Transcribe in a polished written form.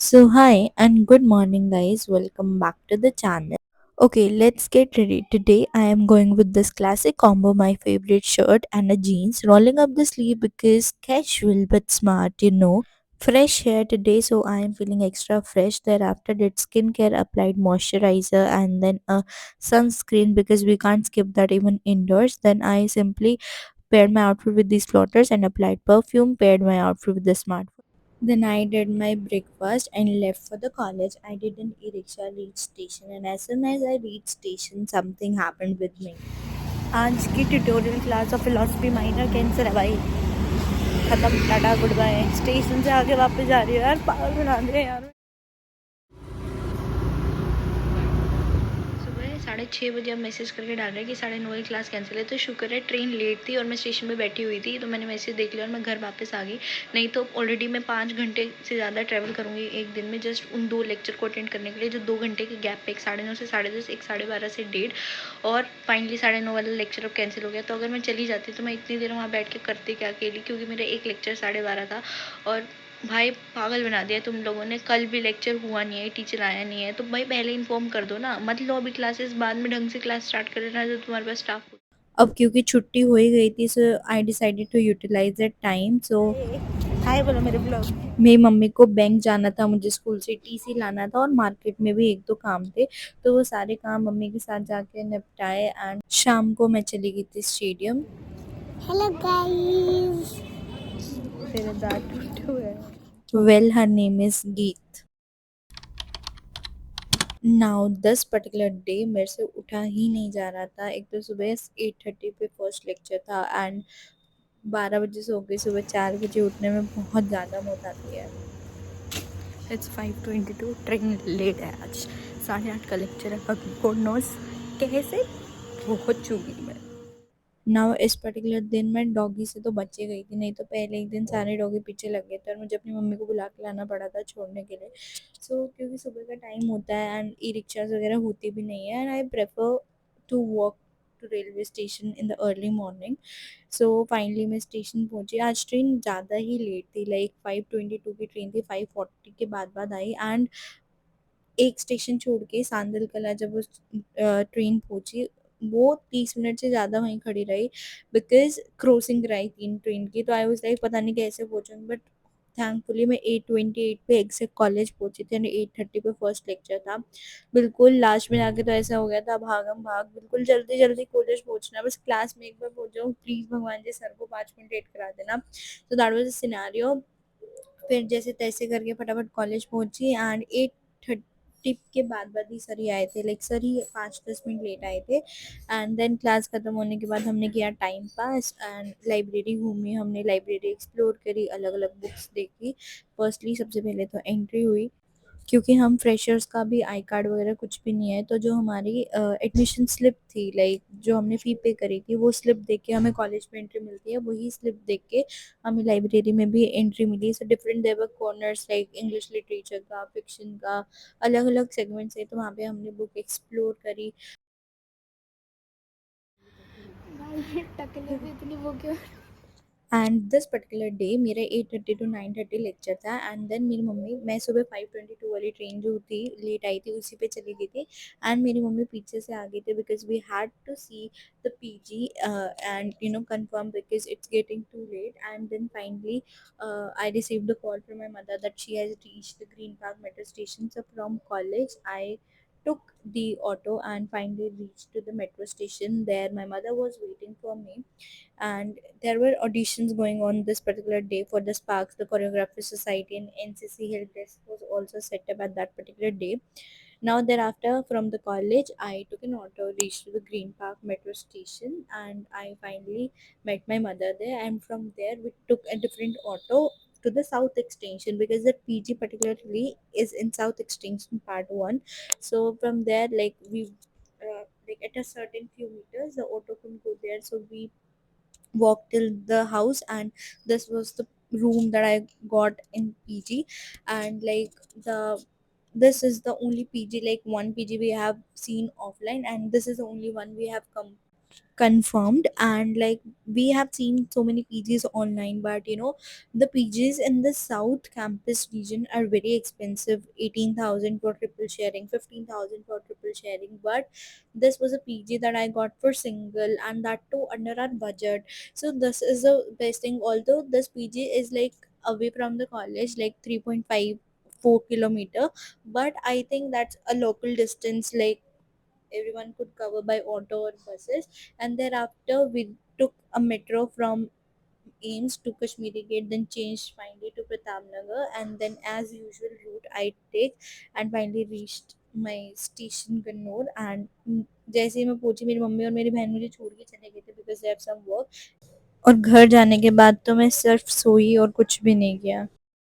So, hi and good morning, guys. Welcome back to the channel. Okay, let's get ready. Today, I am going with this classic combo my favorite shirt and a jeans, rolling up the sleeve because casual but smart. Fresh hair today, so I am feeling extra fresh. Thereafter, did skincare, applied moisturizer, and then a sunscreen because we can't skip that even indoors. Then, I simply paired my outfit with these floaters and applied perfume, paired my outfit with the smartphone. Then I did my breakfast and left for the college. I did an e-rickshaw reach station, and as soon as I reached station, something happened with me. आज की tutorial class of philosophy minor cancer है भाई। खत्म, tata good bye. Station से आके वापस जा रही हो यार, पागल बना दे यार। सुबह 6:30 अब मैसेज करके डाल रहे हैं कि 9:30 की क्लास कैंसिल है। तो शुक्र है ट्रेन लेट थी और मैं स्टेशन पे बैठी हुई थी, तो मैंने मैसेज देख लिया और मैं घर वापस आ गई। नहीं तो ऑलरेडी मैं 5 घंटे से ज़्यादा ट्रैवल करूँगी एक दिन में, जस्ट उन 2 लेक्चर को अटेंड करने के लिए, जो 2 घंटे के गैप पे, एक 9:30 से 10:30, एक 12:30 से 1:30, और फाइनली 9:30 वाला लेक्चर अब कैंसिल हो गया। तो अगर मैं चली जाती तो मैं इतनी देर वहाँ बैठ के करती क्या अकेली, क्योंकि मेरा एक लेक्चर 12:30 था। और भाई पागल बना दिया तुम लोगों ने। कल भी लेक्चर हुआ नहीं है, टीचर आया नहीं है, तो भाई पहले इन्फॉर्म कर दो ना, मत लो अभी क्लासेस, बाद में ढंग से क्लास स्टार्ट कर लेना जब तुम्हारे पास स्टाफ हो। अब क्योंकि छुट्टी हो ही गई थी, so I decided to utilise that time. So hi बोलो मेरे ब्लॉग में। मेरी मम्मी को बैंक जाना था, मुझे स्कूल से टीसी लाना था और मार्केट में भी एक दो काम थे, तो वो सारे काम मम्मी के साथ जाके निपटाए एंड शाम को मैं चली गई थी स्टेडियम। Hello guys. तेरे दांत टूटे हुए हैं। वेल, हर नेम इज गीत। नाउ दिस पर्टिकुलर डे मेरे से उठा ही नहीं जा रहा था। एक तो सुबह 8:30 पे फर्स्ट लेक्चर था एंड 12 बजे सो गई। सुबह 4 बजे उठने में बहुत ज़्यादा मौत आती है। इट्स 5:22, ट्रेन लेट है आज। 8:30 का लेक्चर है, पर गॉड नोस कैसे बहुत चुकी मैं। नाउ इस पर्टिकुलर दिन मैं डॉगी से तो बच ही गई थी, नहीं तो पहले एक दिन सारे डॉगी पीछे लग गए थे और मुझे अपनी मम्मी को बुला के लाना पड़ा था छोड़ने के लिए। क्योंकि सुबह का टाइम होता है एंड ई रिक्शाज वगैरह होती भी नहीं है, and I prefer to walk to railway station in the early morning. So finally मैं स्टेशन पहुंची। आज ट्रेन ज़्यादा ही लेट थी, लाइक 5:22 की ट्रेन थी, 5:40 के बाद आई एंड एक स्टेशन छोड़ के सांदल कला जब वो ट्रेन पहुंची, वो 30 मिनट से ज़्यादा वहीं खड़ी रही बिकॉज क्रॉसिंग कराई 3 ट्रेन की। तो आई वाज लाइक पता नहीं कैसे पहुंचूंगी, बट थैंकफुली मैं 8:28 पे एग्जैक्ट कॉलेज पहुंची थी एंड 8:30 पे फर्स्ट लेक्चर था। बिल्कुल लास्ट में जाके तो ऐसा हो गया था भागम भाग, बिल्कुल जल्दी जल्दी कॉलेज पहुंचना, बस क्लास में एक बार पहुंच जाऊँ प्लीज़ भगवान जी, सर को 5 मिनट लेट करा देना। तो दैट वाज सिनेरियो। फिर जैसे तैसे करके फटाफट कॉलेज पहुंची एंड 8:30 के बाद ही सर ही आए थे, लाइक सर ही 5-10 मिनट लेट आए थे। एंड देन क्लास खत्म होने के बाद हमने किया टाइम पास एंड लाइब्रेरी घूमी, हमने लाइब्रेरी एक्सप्लोर करी, अलग अलग बुक्स देखी। फर्स्टली सबसे पहले तो एंट्री हुई, क्योंकि हम फ्रेशर्स का भी आई कार्ड वगैरह कुछ भी नहीं है, तो जो हमारी एडमिशन स्लिप थी, लाइक जो हमने फ़ी पे करी थी, वो स्लिप देख के हमें कॉलेज में एंट्री मिलती है, वही स्लिप देख के हमें लाइब्रेरी में भी एंट्री मिली। सो डिफरेंट देवर कॉर्नर्स, लाइक इंग्लिश लिटरेचर का, फिक्शन का, अलग अलग सेगमेंट्स है, तो वहाँ पे हमने बुक एक्सप्लोर करी। भाई टकले भी इतनी वो क्यों। एंड दिस पर्टिकुलर डे मेरा 8:30 टू 9:30 लेक्चर था एंड देन मेरी मम्मी, मैं सुबह 5:22 वाली ट्रेन जो थी लेट आई थी उसी पे चली गई थी एंड मेरी मम्मी पीछे से आ गई थी because we had to see the PG and confirm because it's getting too late. And then finally I received a call from my mother that she has reached the Green Park metro station. So from college I took the auto and finally reached to the metro station. There my mother was waiting for me and there were auditions going on this particular day for the Sparks, the Choreography Society, and NCC help desk was also set up at that particular day. Now thereafter from the college I took an auto, reached to the Green Park metro station, and I finally met my mother there, and from there we took a different auto to the South Extension because the PG particularly is in South Extension part 1. So from there, like we like at a certain few meters the auto can go there, so we walked till the house, and this was the room that I got in PG. And like the this is the only PG, like one PG we have seen offline, and this is the only one we have come. confirmed. And like we have seen so many PGs online, but the PGs in the South Campus region are very expensive. 18,000 for triple sharing, 15,000 for triple sharing. But this was a PG that I got for single, and that too under our budget. So this is the best thing. Although this PG is like away from the college, like 3.54 kilometer, but I think that's a local distance, like everyone could cover by auto or buses. And thereafter we took a metro from Ames to Kashmiri Gate, then changed finally to Pratapnagar, and then as usual route I take, and finally reached my station Gannur. And जैसे ही मैं पहुंची, मेरी mummy और मेरी बहन मुझे छोड़ के चले गए थे because they have some work. और घर जाने के बाद तो मैं सिर्फ सोई और कुछ भी नहीं किया।